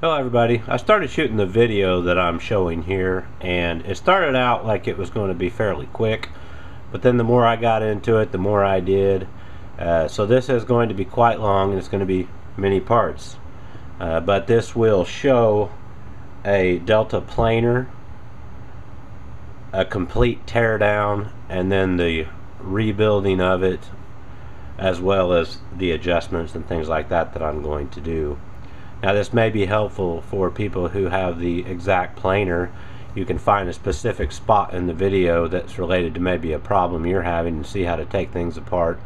Hello everybody. I started shooting the video that I'm showing here, and it started out like it was going to be fairly quick, but then the more I got into it, the more I did. So this is going to be quite long, and it's going to be many parts. But this will show a Delta planer, a complete teardown, and then the rebuilding of it, as well as the adjustments and things like that that I'm going to do. Now this may be helpful for people who have the exact planer. You can find a specific spot in the video that's related to maybe a problem you're having and see how to take things apart,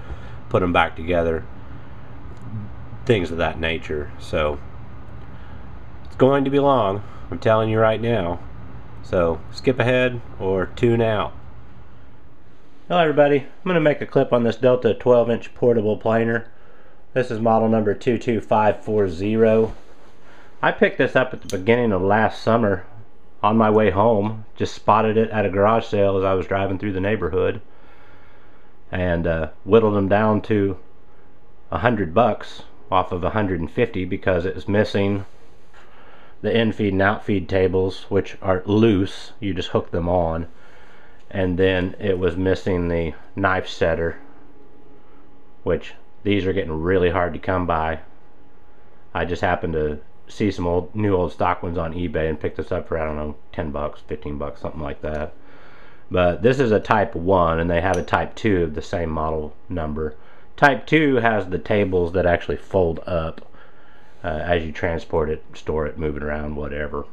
put them back together, things of that nature. So it's going to be long, I'm telling you right now. So skip ahead or tune out. Hello everybody, I'm going to make a clip on this Delta 12-inch portable planer. This is model number 22540. I picked this up at the beginning of last summer on my way home. Just spotted it at a garage sale as I was driving through the neighborhood, and whittled them down to $100 off of 150 because it was missing the in-feed and out-feed tables, which are loose. You just hook them on. And then it was missing the knife setter, which these are getting really hard to come by. I just happened to see some new old stock ones on eBay and picked this up for, I don't know, 10 bucks, 15 bucks, something like that. But this is a type 1, and they have a type 2 of the same model number. Type 2 has the tables that actually fold up as you transport it, store it, move it around, whatever.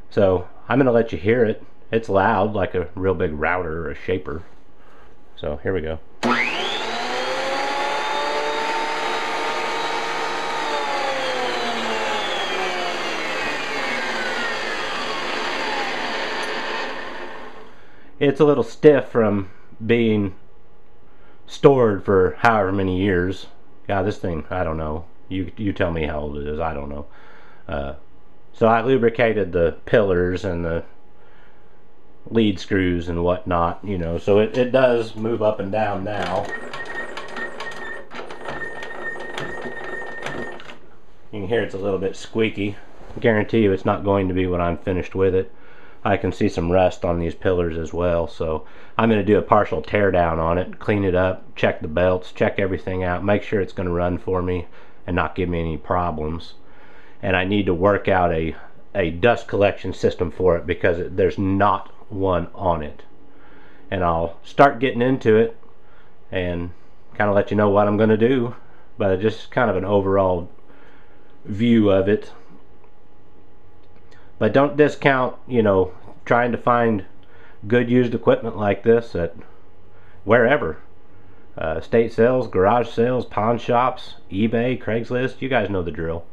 So I'm going to let you hear it. It's loud, like a real big router or a shaper. So here we go. It's a little stiff from being stored for however many years. God, this thing, I don't know. You tell me how old it is, I don't know. So I lubricated the pillars and the lead screws and whatnot, you know, so it does move up and down now. You can hear it's a little bit squeaky. I guarantee you it's not going to be when I'm finished with it. I can see some rust on these pillars as well, so I'm going to do a partial tear down on it, clean it up, check the belts, check everything out, make sure it's going to run for me and not give me any problems. And I need to work out a dust collection system for it because there's not one on it. And I'll start getting into it and kind of let you know what I'm going to do, but just kind of an overall view of it. But don't discount, you know, trying to find good used equipment like this at wherever. Estate sales, garage sales, pawn shops, eBay, Craigslist, you guys know the drill.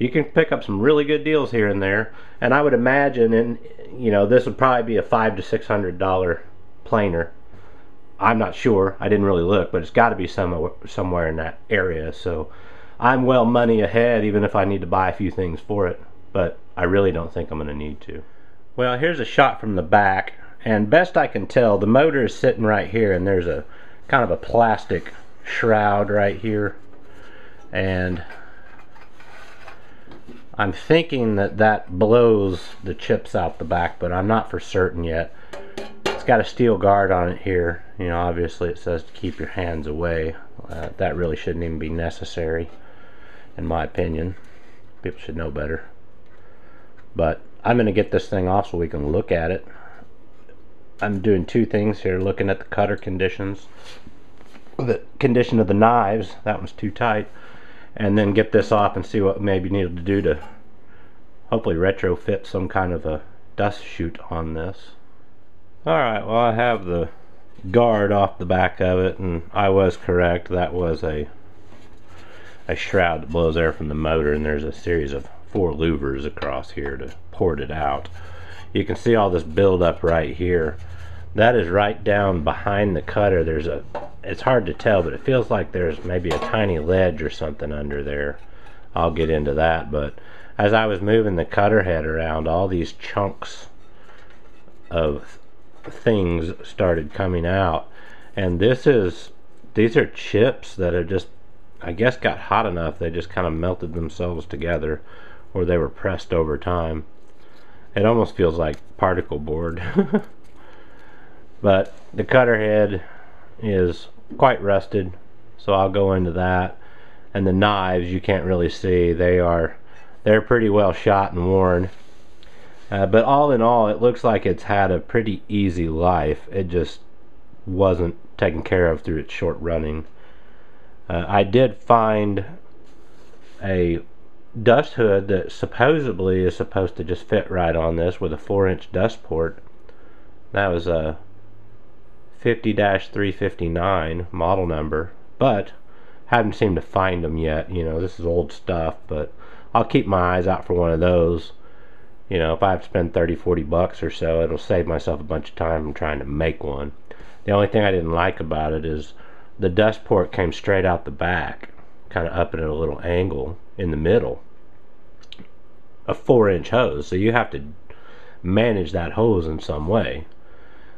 You can pick up some really good deals here and there, and I would imagine, you know, this would probably be a $500 to $600 planer. I'm not sure, I didn't really look, but it's got to be somewhere in that area. So I'm well money ahead, even if I need to buy a few things for it, but I really don't think I'm going to need to. Well, here's a shot from the back, and best I can tell, the motor is sitting right here, and there's a kind of a plastic shroud right here, and I'm thinking that blows the chips out the back, but I'm not for certain yet. It's got a steel guard on it here. You know, obviously it says to keep your hands away. That really shouldn't even be necessary, in my opinion. People should know better. But I'm going to get this thing off so we can look at it. I'm doing two things here, looking at the cutter conditions, the condition of the knives. That one's too tight. And then get this off and see what maybe needed to do to hopefully retrofit some kind of a dust chute on this. Alright, well, I have the guard off the back of it, and I was correct. That was a shroud that blows air from the motor, and there's a series of 4 louvers across here to port it out. You can see all this buildup right here. That is right down behind the cutter. There's it's hard to tell, but it feels like there's maybe a tiny ledge or something under there. I'll get into that, but as I was moving the cutter head around, all these chunks of things started coming out, and these are chips that have just, I guess, got hot enough they just kind of melted themselves together, or they were pressed over time. It almost feels like particle board. But the cutter head is quite rusted, so I'll go into that. And the knives, you can't really see, they're pretty well shot and worn. But all in all, it looks like it's had a pretty easy life. It just wasn't taken care of through its short running. I did find a dust hood that supposedly is supposed to just fit right on this with a 4-inch dust port. That was a 50-359 model number, but haven't seemed to find them yet. You know, this is old stuff, but I'll keep my eyes out for one of those. You know, if I have to spend 30-40 bucks or so, it'll save myself a bunch of time from trying to make one. The only thing I didn't like about it is the dust port came straight out the back, kind of up at a little angle in the middle. A 4-inch hose, so you have to manage that hose in some way.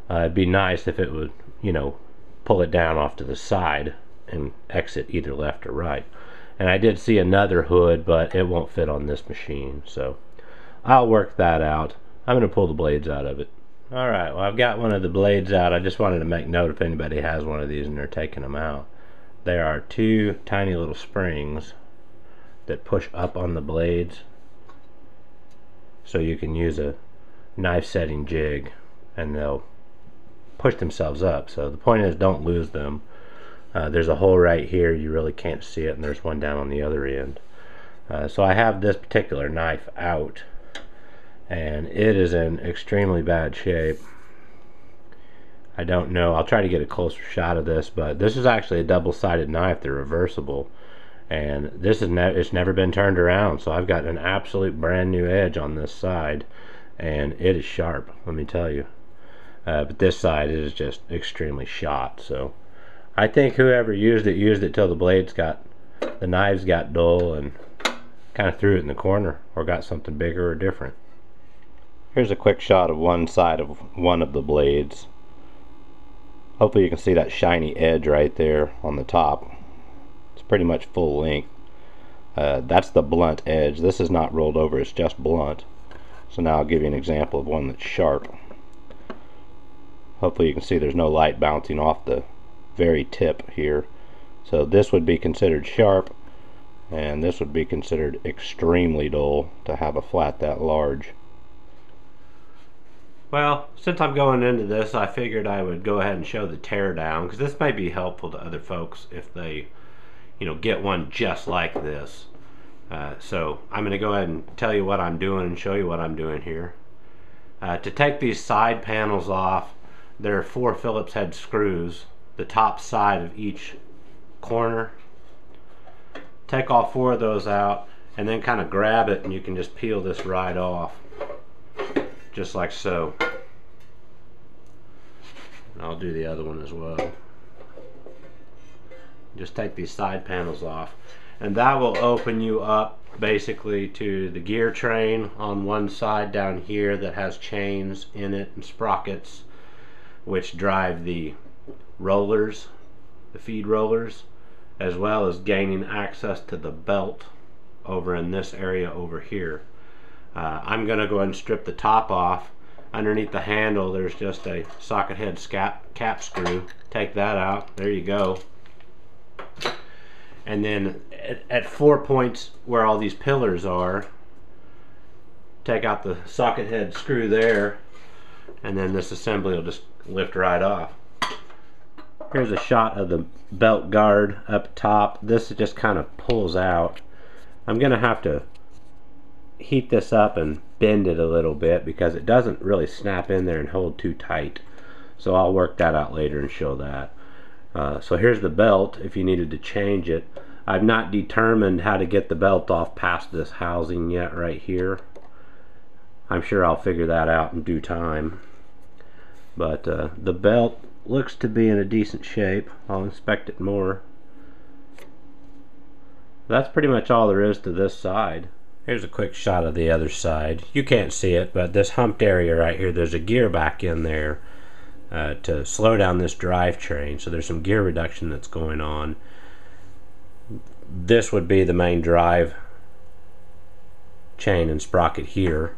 It'd be nice if it would, you know, pull it down off to the side and exit either left or right. And I did see another hood, but it won't fit on this machine, so I'll work that out. I'm going to pull the blades out of it. Alright, well, I've got one of the blades out. I just wanted to make note if anybody has one of these and they're taking them out. There are two tiny little springs that push up on the blades, so you can use a knife setting jig and they'll push themselves up. So the point is, don't lose them. There's a hole right here, you really can't see it, and there's one down on the other end. So I have this particular knife out, and it is in extremely bad shape. I don't know, I'll try to get a closer shot of this, but this is actually a double-sided knife. They're reversible, and this is it's never been turned around, so I've got an absolute brand new edge on this side, and it is sharp, let me tell you. But this side is just extremely shot, so I think whoever used it till the knives got dull and kind of threw it in the corner, or got something bigger or different. Here's a quick shot of one side of one of the blades. Hopefully you can see that shiny edge right there on the top. It's pretty much full length. That's the blunt edge. This is not rolled over, it's just blunt. So now I'll give you an example of one that's sharp. Hopefully you can see there's no light bouncing off the very tip here. So this would be considered sharp, and this would be considered extremely dull to have a flat that large. Well, since I'm going into this, I figured I would go ahead and show the teardown, because this might be helpful to other folks if they, you know, get one just like this. So I'm going to go ahead and tell you what I'm doing and show you what I'm doing here. To take these side panels off, there are 4 Phillips head screws, the top side of each corner. Take all 4 of those out, and then kind of grab it, and you can just peel this right off, just like so. And I'll do the other one as well. Just take these side panels off, and that will open you up basically to the gear train on one side down here that has chains in it and sprockets which drive the rollers, the feed rollers, as well as gaining access to the belt over in this area over here. I'm going to go ahead and strip the top off. Underneath the handle there's just a socket head cap screw. Take that out. There you go. And then at 4 points where all these pillars are, take out the socket head screw there, and then this assembly will just lift right off. Here's a shot of the belt guard up top. This just kind of pulls out. I'm going to have to heat this up and bend it a little bit because it doesn't really snap in there and hold too tight. So I'll work that out later and show that. So here's the belt if you needed to change it. I've not determined how to get the belt off past this housing yet right here. I'm sure I'll figure that out in due time. But the belt looks to be in a decent shape. I'll inspect it more. That's pretty much all there is to this side. Here's a quick shot of the other side. You can't see it, but this humped area right here, there's a gear back in there to slow down this drivetrain. So there's some gear reduction that's going on. This would be the main drive chain and sprocket here.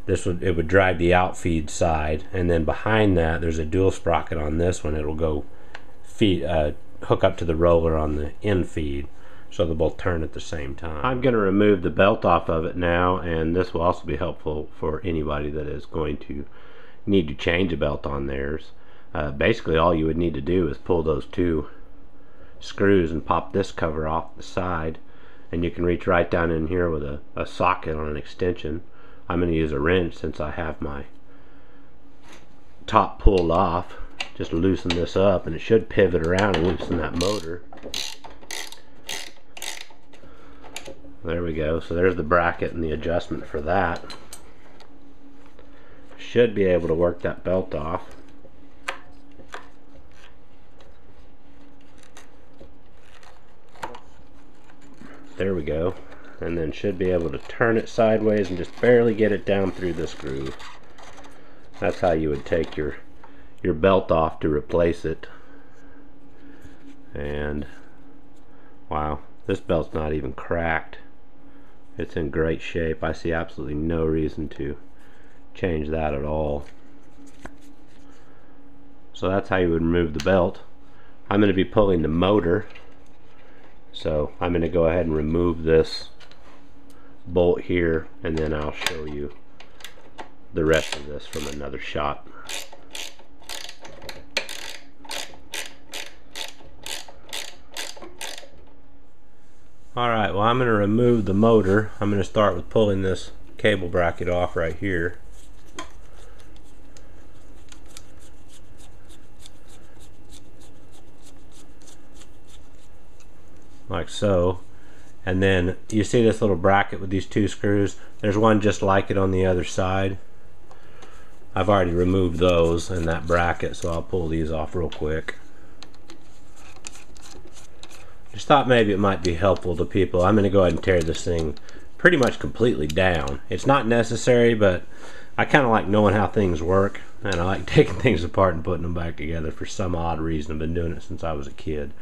It would drive the outfeed side, and then behind that there's a dual sprocket on this one. It'll go hook up to the roller on the infeed, so they'll both turn at the same time. I'm going to remove the belt off of it now, and this will also be helpful for anybody that is going to need to change a belt on theirs. Basically all you would need to do is pull those two screws and pop this cover off the side, and you can reach right down in here with a socket on an extension. I'm going to use a wrench since I have my top pulled off. Just loosen this up and it should pivot around and loosen that motor. There we go. So there's the bracket and the adjustment for that. Should be able to work that belt off. There we go. And then should be able to turn it sideways and just barely get it down through this groove. That's how you would take your belt off to replace it. And wow, this belt's not even cracked. It's in great shape. I see absolutely no reason to change that at all. So that's how you would remove the belt. I'm going to be pulling the motor, so I'm going to go ahead and remove this bolt here, and then I'll show you the rest of this from another shot. Alright, well, I'm going to remove the motor. I'm going to start with pulling this cable bracket off right here. Like so. And then you see this little bracket with these two screws. There's one just like it on the other side. I've already removed those and that bracket, so I'll pull these off real quick. Just thought maybe it might be helpful to people. I'm going to go ahead and tear this thing pretty much completely down. It's not necessary, but I kind of like knowing how things work, and I like taking things apart and putting them back together for some odd reason. I've been doing it since I was a kid.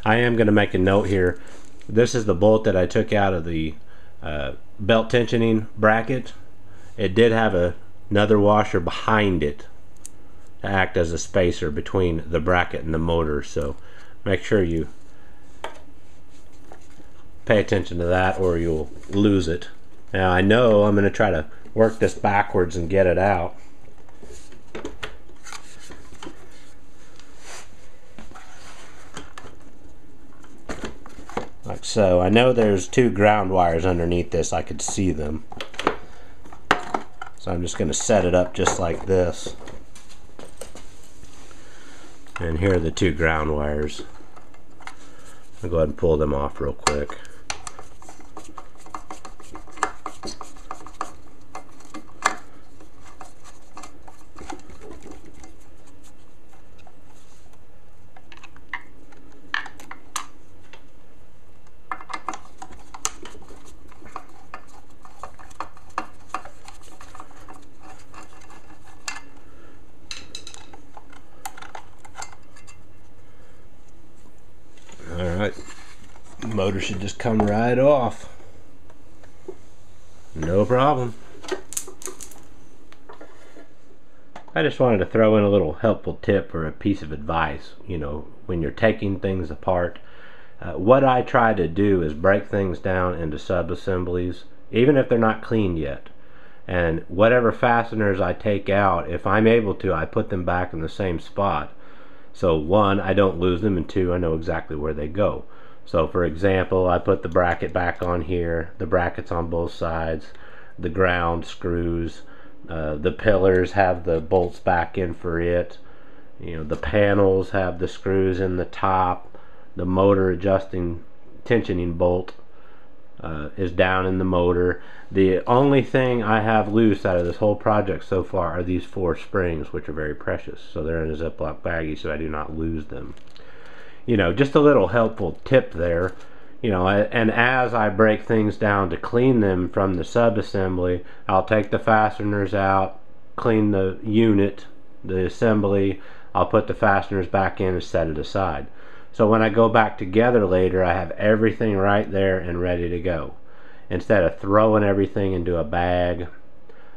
I am going to make a note here. This is the bolt that I took out of the belt tensioning bracket. It did have another washer behind it to act as a spacer between the bracket and the motor, so make sure you pay attention to that or you'll lose it. Now I know I'm going to try to work this backwards and get it out. Like so. I know there's two ground wires underneath this. I could see them. So I'm just going to set it up just like this. And here are the two ground wires. I'll go ahead and pull them off real quick. Alright, motor should just come right off. No problem. I just wanted to throw in a little helpful tip or a piece of advice. You know, when you're taking things apart, what I try to do is break things down into sub-assemblies, even if they're not cleaned yet. And whatever fasteners I take out, if I'm able to, I put them back in the same spot. So one, I don't lose them, and two, I know exactly where they go. So for example, I put the bracket back on here, the brackets on both sides, the ground screws, the pillars have the bolts back in for it, you know, the panels have the screws in the top, the motor adjusting tensioning bolt is down in the motor. The only thing I have loose out of this whole project so far are these 4 springs, which are very precious. So they're in a Ziploc baggie so I do not lose them. You know, just a little helpful tip there. You know, and as I break things down to clean them from the sub-assembly, I'll take the fasteners out, clean the unit, the assembly, I'll put the fasteners back in and set it aside. So when I go back together later, I have everything right there and ready to go. instead of throwing everything into a bag.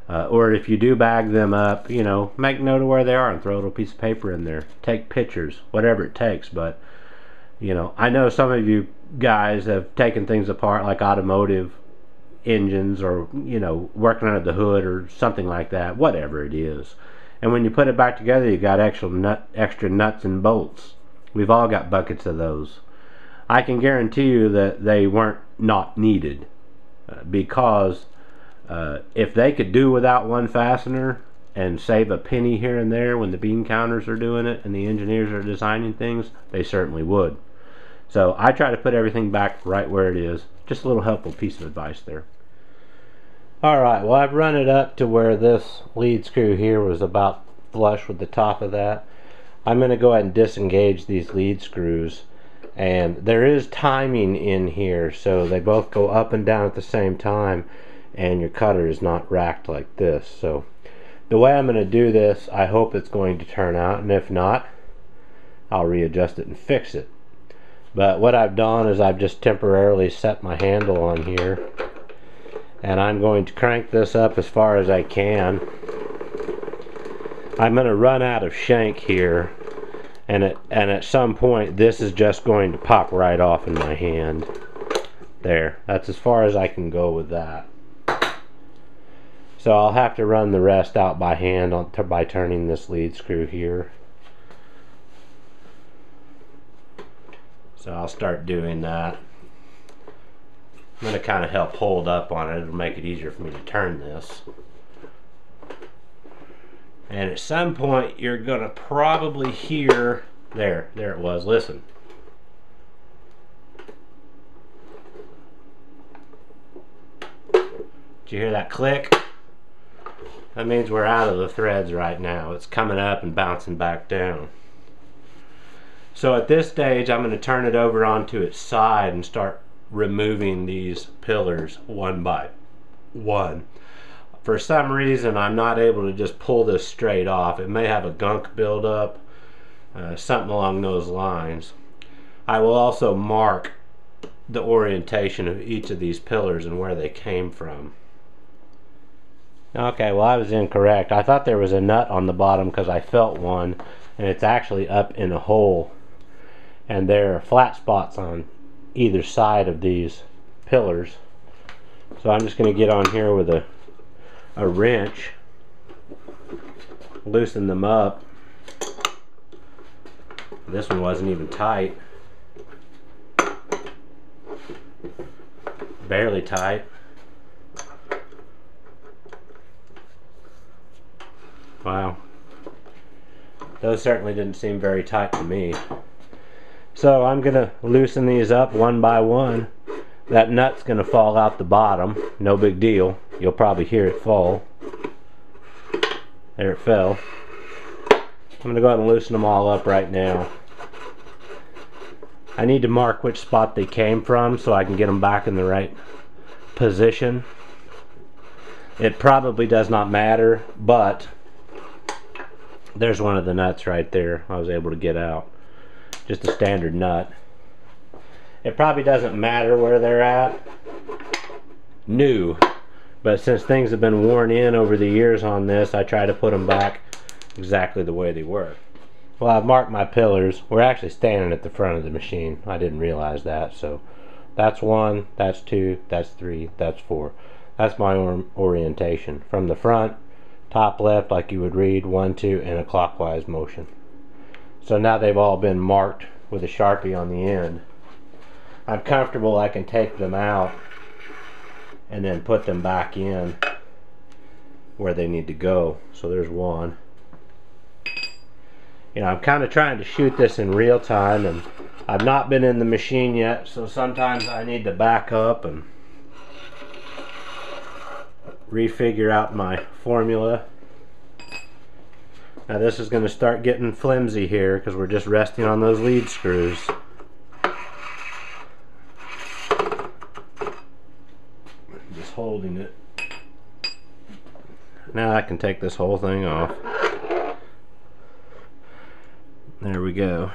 Or if you do bag them up, you know, make note of where they are and throw a little piece of paper in there. Take pictures, whatever it takes. But, you know, I know some of you guys have taken things apart, like automotive engines, or, you know, working under the hood or something like that, whatever it is. And when you put it back together, you got extra nuts and bolts. We've all got buckets of those. I can guarantee you that they weren't not needed, because if they could do without one fastener and save a penny here and there when the bean counters are doing it and the engineers are designing things, they certainly would. So I try to put everything back right where it is. Just a little helpful piece of advice there. Alright, well, I've run it up to where this lead screw here was about flush with the top of that. I'm going to go ahead and disengage these lead screws. And there is timing in here, so they both go up and down at the same time, and your cutter is not racked like this. So the way I'm going to do this, I hope it's going to turn out, and if not, I'll readjust it and fix it. But what I've done is I've just temporarily set my handle on here, and I'm going to crank this up as far as I can. I'm going to run out of shank here, and at some point this is just going to pop right off in my hand. There, that's as far as I can go with that. So I'll have to run the rest out by hand by turning this lead screw here. So I'll start doing that. I'm going to kind of help hold up on it. It'll make it easier for me to turn this. And at some point you're going to probably hear, there it was, listen. Did you hear that click? That means we're out of the threads right now. It's coming up and bouncing back down. So at this stage I'm going to turn it over onto its side and start removing these pillars one by one. For some reason I'm not able to just pull this straight off. It may have a gunk buildup, something along those lines. I will also mark the orientation of each of these pillars and where they came from. Okay, well, I was incorrect. I thought there was a nut on the bottom because I felt one, and it's actually up in a hole. And there are flat spots on either side of these pillars. So I'm just going to get on here with a wrench, loosen them up. This one wasn't even tight. Barely tight. Wow. Those certainly didn't seem very tight to me. So I'm going to loosen these up one by one. That nut's going to fall out the bottom. No big deal. You'll probably hear it fall. There it fell. I'm going to go ahead and loosen them all up right now. I need to mark which spot they came from so I can get them back in the right position. It probably does not matter, but there's one of the nuts right there I was able to get out. Just a standard nut. It probably doesn't matter where they're at new, but since things have been worn in over the years on this, I try to put them back exactly the way they were. Well, I've marked my pillars. We're actually standing at the front of the machine. I didn't realize that. So that's 1, that's 2, that's 3, that's 4. That's my orientation. From the front, top left, like you would read, 1, 2, in a clockwise motion. So now they've all been marked with a Sharpie on the end. I'm comfortable I can take them out and then put them back in where they need to go. So there's one. You know, I'm kind of trying to shoot this in real time, and I've not been in the machine yet, so sometimes I need to back up and refigure out my formula. Now this is going to start getting flimsy here because we're just resting on those lead screws. Just holding it. Now I can take this whole thing off. There we go.